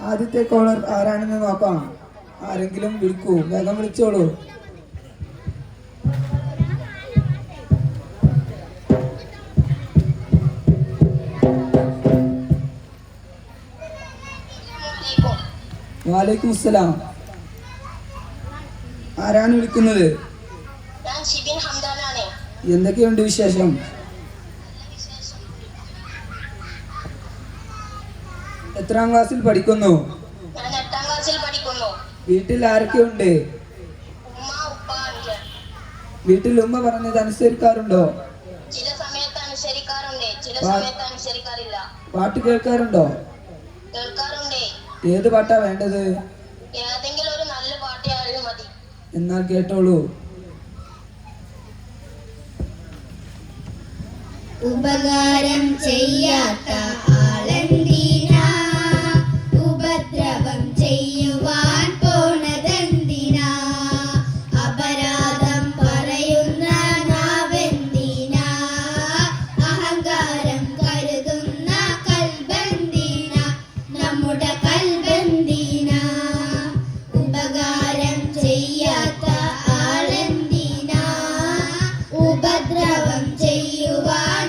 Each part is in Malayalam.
ആദ്യത്തെ കോളർ ആരാണെന്ന് നോക്കാം. ആരെങ്കിലും വിളിക്കൂ, വേഗം വിളിച്ചോളൂ. വാലൈക്കും അസ്സലാം. ആരാണ് വിളിക്കുന്നത്? എന്തൊക്കെയുണ്ട് വിശേഷം? എത്രാം ക്ലാസ്സിൽ പഠിക്കുന്നു? വീട്ടിൽ ആരൊക്കെയുണ്ട്? വീട്ടിൽ ഉമ്മ പറഞ്ഞത് അനുസരിക്കാറുണ്ടോ? പാട്ട് കേൾക്കാറുണ്ടോ? ഏത് പാട്ടാ വേണ്ടത്? എന്നാൽ കേട്ടോളൂ. ഉപകാരം ചെയ്യാത്ത ആളെന്തിനാ ഉപദ്രവം ചെയ്യുവാൻ പോണതെന്തിനാ അപരാധം പറയുന്ന നാവെന്തിനാ അഹങ്കാരം കരുതുന്ന കൽബെന്തിനാ നമ്മുടെ കൽബെന്തിനാ ഉപകാരം ചെയ്യാത്ത ആളെന്തിനാ ഉപദ്രവം ചെയ്യുവാൻ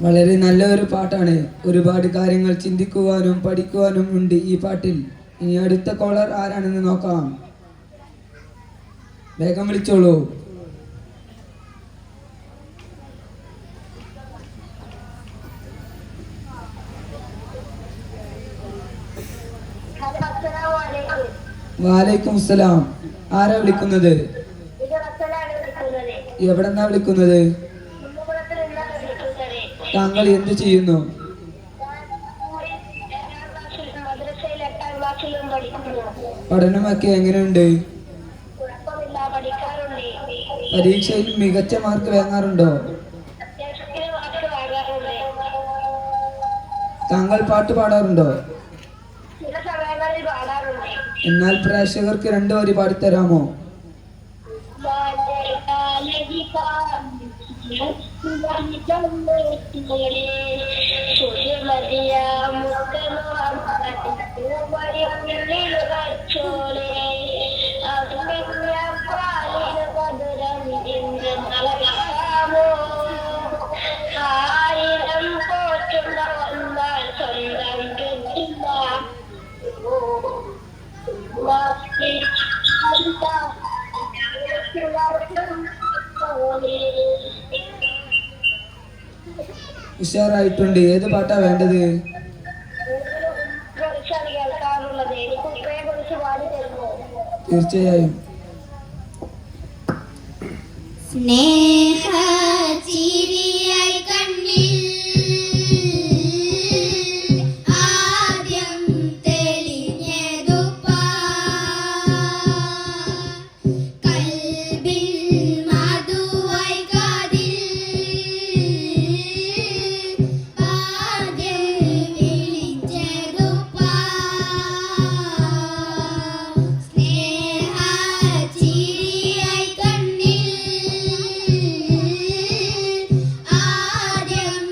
വളരെ നല്ല ഒരു പാട്ടാണ്. ഒരുപാട് കാര്യങ്ങൾ ചിന്തിക്കുവാനും പഠിക്കുവാനും ഉണ്ട് ഈ പാട്ടിൽ. ഇനി അടുത്ത കോളർ ആരാണെന്ന് നോക്കാം. വേഗം വിളിച്ചോളൂ. വാലൈക്കും അസ്സലാം. ആരാ വിളിക്കുന്നത്? എവിടെന്നാ വിളിക്കുന്നത്? താങ്കൾ എന്ത് ചെയ്യുന്നു? പഠനമൊക്കെ എങ്ങനെയുണ്ട്? പരീക്ഷയിൽ മികച്ച മാർക്ക് വാങ്ങാറുണ്ടോ? താങ്കൾ പാട്ട് പാടാറുണ്ടോ? എന്നാൽ പ്രേക്ഷകർക്ക് 2 വരി പാടിത്തരാമോ? ഉഷാറായിട്ടുണ്ട്. ഏത് പാട്ടാ വേണ്ടത്? തീർച്ചയായും. സ്നേഹ ചിരിയായി കണ്ണിൽ ആദ്യം തെളിഞ്ഞതുപ്പാ കൽബിൽ മധുവായി കാതിൽ ആദ്യം വിളിച്ചതുപ്പാ സ്നേഹ ചിരിയായി കണ്ണിൽ ആദ്യം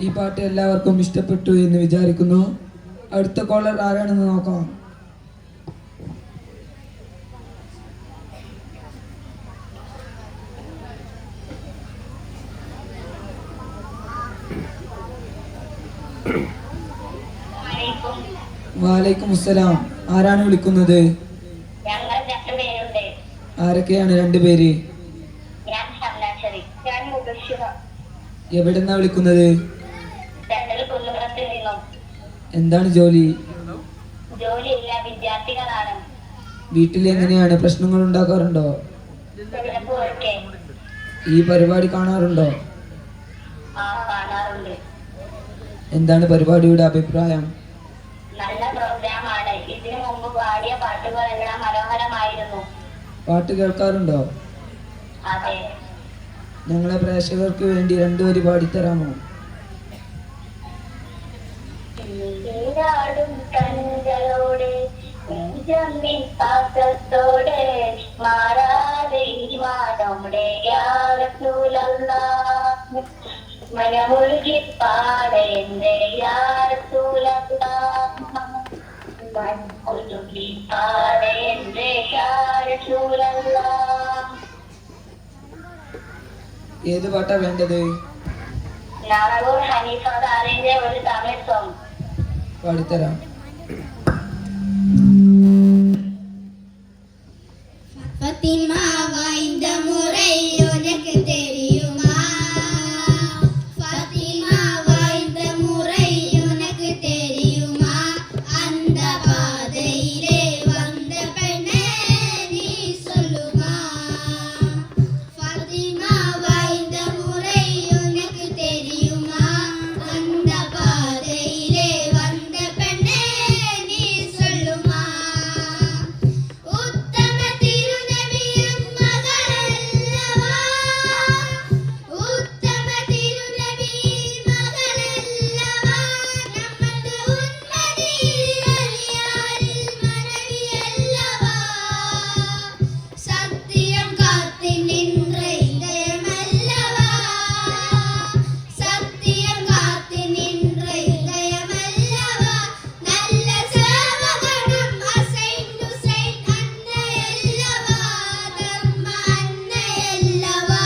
ഈ പാട്ട് എല്ലാവർക്കും ഇഷ്ടപ്പെട്ടു എന്ന് വിചാരിക്കുന്നു. അടുത്ത കോളർ ആരാണെന്ന് നോക്കാം. വാലൈക്കും അസ്സലാം. ആരാണ് വിളിക്കുന്നത്? ഞങ്ങൾ രണ്ടുപേരുണ്ട്. ആരൊക്കെയാണ് രണ്ടുപേര്? ഞാൻ ഷംനാ, ഞാൻ മുബഷിറ. എവിടെന്നാ വിളിക്കുന്നത്? രണ്ടൽ കുന്നുകുളത്തിൽ നിന്നും. എന്താണ് ജോലി? ജോലിയില്ല, വിദ്യാർത്ഥികളാണ്. വീട്ടിൽ എങ്ങനെയാണ്, പ്രശ്നങ്ങൾ ഉണ്ടാക്കാറുണ്ടോ? ചിലപ്പോഴൊക്കെ ഈ പരിപാടി കാണാറുണ്ടോ? കാണാറുണ്ട്. എന്താണ് പരിപാടിയുടെ അഭിപ്രായം? നല്ല പ്രോഗ്രാമാണ്. ഇതിനു മുമ്പ് പാടിയ പാട്ടുകളെല്ലാം മനോഹരമായിരുന്നു. പാട്ട് കേൾക്കാറുണ്ടോ? അതെ. ഞങ്ങളെ പ്രേക്ഷകർക്ക് വേണ്ടി രണ്ടുപേര് പാടിത്തരാമോ? നീരാടും കണ്ണുകളോടെ നെഞ്ചമ്മിൻ പാത്രത്തോടെ മാറാതെ നമ്മുടെ യാറസൂലല്ലാഹ് മനമൊഴുകി പാടേന്റെ യാറസൂലല്ലാഹ് മനമൊഴുകി പാടേന്റെ യാറസൂലല്ലാഹ്. ഏത് പാട്ടാ വേണ്ടത്? നാളൂർ ഹനീഫ താറിന്റെ ഒരു തമിഴ് സോങ് പാടിത്തരാം. ഫാത്തിമാ വാய்ந்த முறை உனக்கு தெரியுமா? ഫാത്തിമാ வாய்ந்த முறை உனக்கு தெரியுமா? அந்த பாதையிலே வந்த பெண்ணே நீ சொல்லுமா? ഫാത്തിമാ வாய்ந்த முறை உனக்கு தெரியுமா? அந்த பாதையிலே வந்த பெண்ணே நீ சொல்லுமா? ഉത്തമ തിരുനബിയും മകളല്ലവാ? ഉത്തമ തിരുനബിയും മകളല്ലവാ? നമ്മത് ഉന്മതിയിൽ വലിയാരിൽ മനവിയല്ലവാ? സത്യം കാത്തി നിன்ற இதயமல்லவா? സത്യം കാത്തി നിன்ற இதயமல்லவா? നല്ല സേവകണം അസൈൻ ഹുസൈൻ അന്നയല്ലവാ? ധർമ്മ അന്നയല്ലവാ?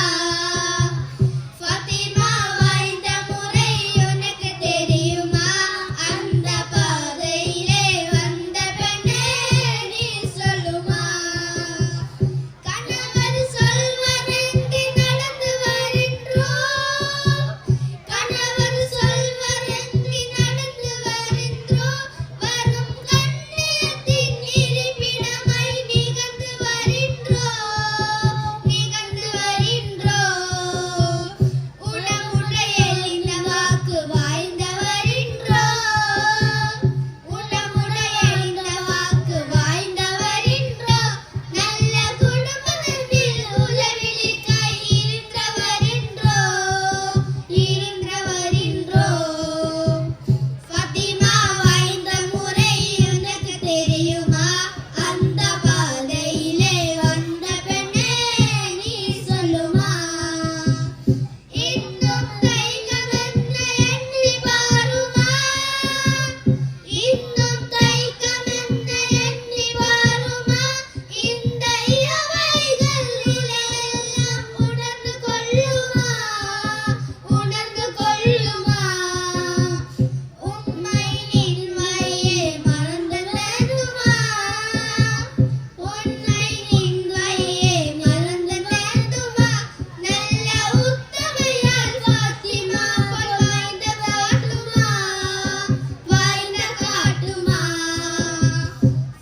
ഫാത്തിമാ വാய்ந்த முறை உனக்கு தெரியுமா? அந்த பாதையிலே வந்த பெண்ணே நீ சொல்லுமா? கணவர் சொல்வதென்று நடந்து வருகின்றோம். கணவர் சொல்வதென்று நடந்து வருகின்றோம். வரும் கண்ணியத்தின் இருப்பிடமாய் நிகழ்ந்து வருகின்றோம். நிகழ்ந்து வருகின்றோம். உணமுடைய இந்த வாக்கு வாய்ந்த வருகின்றோம். உணமுடைய இந்த வாக்கு வாய்ந்த வருகின்றோம். நல்ல குடும்பத்தில் உளவிலிக்காய் இருந்த வருகின்றோம். இருந்த வருகின்றோம். ഫാത്തിമാ വാய்ந்த முறை உனக்கு தெரியுமா? அந்த பாதையிலே வந்த பெண்ணே நீ சொல்லுமா? இன்னும் தைக்கமென்ன எண்ணி பாருமா? இன்னும் தைக்கமென்ன எண்ணி பாருமா? இந்த இளமைகளிலே எல்லாம் உணர்ந்து கொள்ளுமா? உணர்ந்து கொள்ளுமா? உண்மை நின்மையே மறந்து நேருமா? உண்மை நின்மையே மறந்து நேருமா? நல்ல உத்தமையால் ஃபாத்திமா போல் வாய்ந்த காட்டுமா? வாய்ந்த காட்டுமா?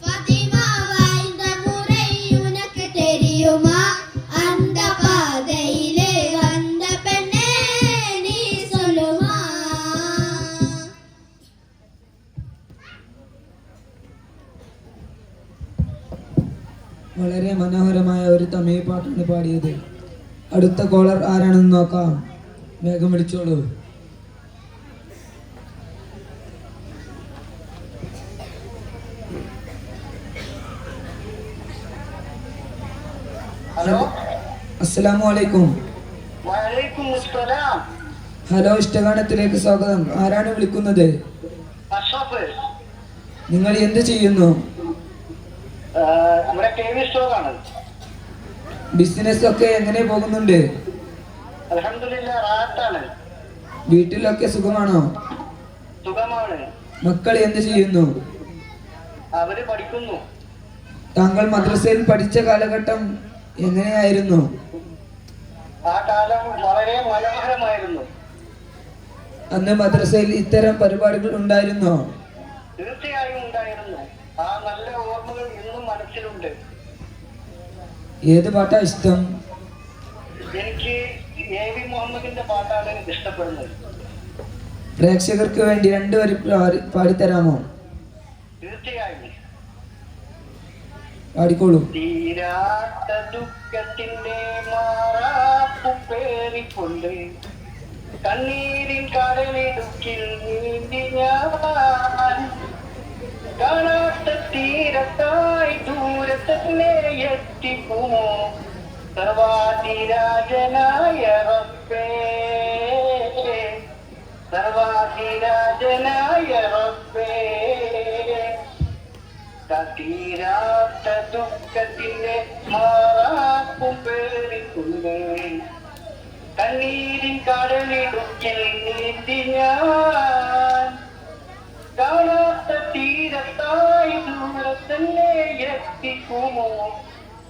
ஃபாத்திமா வாய்ந்த முறை உனக்கு தெரியுமா? அந்த பாதையிலே வந்த பெண்ணே நீ சொல்லுமா? വളരെ മനോഹരമായ ഒരു തമിഴ് പാട്ടാണ് പാടിയത്. അടുത്ത കോളർ ആരാണെന്ന് നോക്കാം. വേഗം വിളിച്ചോളൂ. ഹലോ, അസ്സലാമു അലൈക്കും. വലൈക്കും അസ്സലാം. ഹലോ, ഇഷ്ടഗാനത്തിലേക്ക് സ്വാഗതം. ആരാണ് വിളിക്കുന്നത്? അഷ്റഫ്. നിങ്ങൾ എന്ത് ചെയ്യുന്നു? നമ്മുടെ KV സ്റ്റോറാണ്. ബിസിനസ് ഒക്കെ എങ്ങനെ പോകുന്നുണ്ട്? അൽഹംദുലില്ലാ റാഹത്താണ്. വീട്ടിലൊക്കെ സുഖമാണോ? സുഖമാണ്. മക്കൾ എന്ത് ചെയ്യുന്നു? അവര് പഠിക്കുന്നു. താങ്കൾ മദ്രസയിൽ പഠിച്ച കാലഘട്ടം എങ്ങനെയായിരുന്നു? ആ കാലം വളരെ മനോഹരമായിരുന്നു. അന്ന് മദ്രസയിൽ ഇത്തരം പരിപാടികൾ ഉണ്ടായിരുന്നോ? തീർച്ചയായും ഉണ്ടായിരുന്നു. ആ നല്ല ഓർമ്മകൾ ഇന്നും മനസ്സിലുണ്ട്. ഏത് പാട്ടാ ഇഷ്ടം? എനിക്ക് AV മുഹമ്മദിന്റെ പാട്ടാണ് ഇഷ്ടപ്പെടുന്നത്. പ്രേക്ഷകർക്ക് വേണ്ടി രണ്ടുപേരും പാടിത്തരാമോ? തീർച്ചയായും. പാടിക്കോളൂ. തീരാത്ത ദുഃഖത്തിന്റെ മാറാപ്പു പേറിക്കൊണ്ട് കണ്ണീരിൻ കടലിടുക്കിൽ നീന്തി ഞാൻ കാണാത്ത തീരത്തായി ദൂരത്തന്നെ എത്തിക്കുമോ സർവാധിരാജനായ റബ്ബേ, സർവാധിരാജനായ റബ്ബേ. തീരാത്ത ദുഃഖത്തിന്റെ മാറാപ്പു പേറിക്കൊണ്ട് കണ്ണീരിൻ കടലിടുക്കിൽ നീന്തി ഞാൻ കാണാത്ത തീരത്തായി ദൂരത്തന്നെ എത്തിക്കുമോ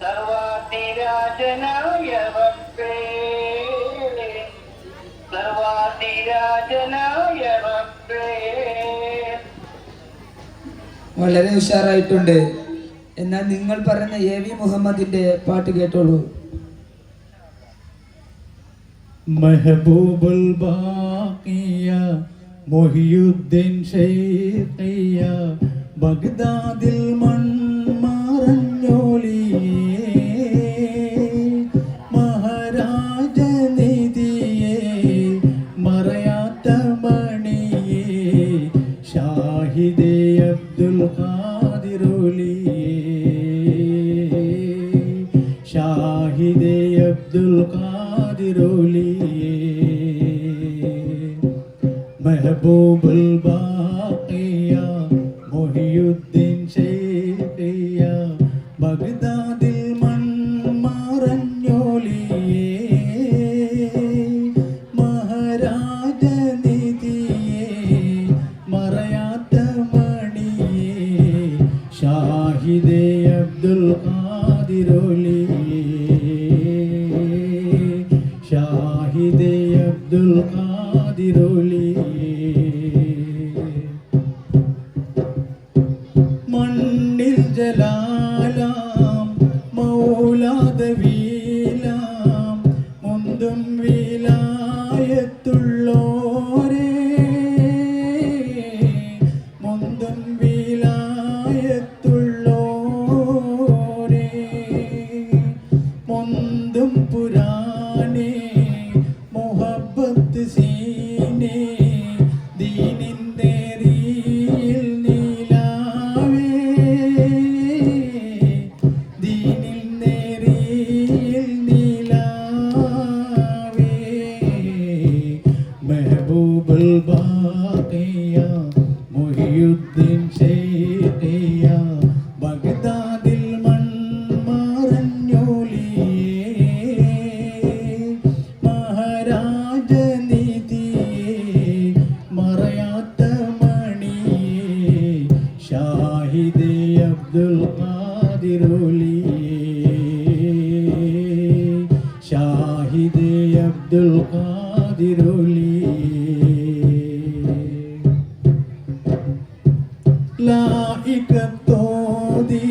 സർവാധിരാജനായ റബ്ബേ, സർവാധിരാജനായ റബ്ബേ. വളരെ ഉഷാറായിട്ടുണ്ട്. എന്നാൽ നിങ്ങൾ പറഞ്ഞ AV മുഹമ്മദിന്റെ പാട്ട് കേട്ടോളൂ. മെഹബൂബുൽ ബാഖിയ മുഹിയുദ്ദീൻ ഷൈഖിയ ബഗ്ദാദിൽ മൺമറഞ്ഞോലിയേ മഹാരാജനിധിയേ മറയാത്ത മണിയേ ഷാഹിദേ അബ്ദുൽ ഖാദിറുലിയേ ഷാഹിദേ അബ്ദുൽ ഖാദിറുലിയേ മെഹബൂബുൽ ബാഖിയ മുഹിയുദ്ദീൻ ഷൈഖിയ ബഗ്ദാദിൽ മൺമറഞ്ഞോലിയേ മഹാരാജനിധിയേ മറയാത്ത മണിയേ ഷാഹിദേ അബ്ദുൽ ഖാദിറുലിയേ ഷാഹിദേ അബ്ദുൽ ഖാദിറുലിയേ. മണ്ണിൽ ജലാലാം മൗലാദവീലാം മുന്തും വിലായത്തുള്ളോരേ മുന്തും വിലായത്തുള്ളോരേ മുന്തും പുരാനേ മുഹബ്ബത്ത് സീനേ ദീനിന്റെ റിയിൽ നീലാവേ ദീനിന്റെ റിയിൽ നീലാവേ മെഹബൂബുൽ ബാഖിയ മുഹിയുദ്ദീൻ ഷൈഖിയ ബഗ്ദാദിൽ മൺമറഞ്ഞോലിയേ മഹാരാജനിധിയേ മറയാത്ത മണിയേ ഷാഹിദേ അബ്ദുൽ ഖാദിറുലിയേ ഷാഹിദേ അബ്ദുൽ ഖാദിറുലിയേ. ലായികത്തോതി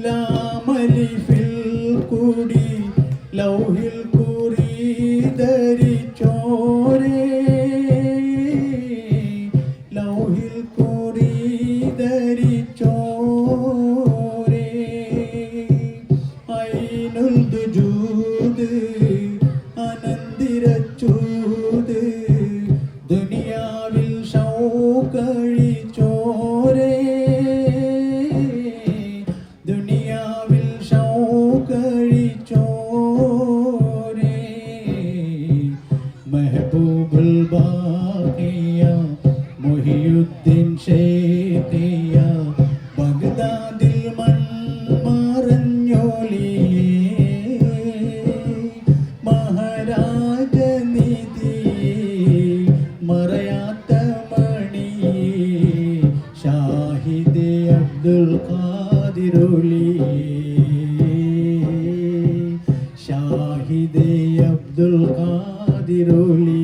ലാമലിഫിൽ കൂടി ലൗഹിൽ കുറിധരിച്ചോരേ ലൗഹിൽ കുറിധരിച്ചോരേ ഐനുൽ ദുജൂദ് അനന്തിരച്ചൂത് ദുനിയാവിൽ ഷൗക്കഴിച്ചോരേ ദുനിയാവിൽ ഷൗക്കഴിച്ചോരേ ഖാദിറുലി ഷാഹിദേ അബ്ദുൽ ഖാദിറുലി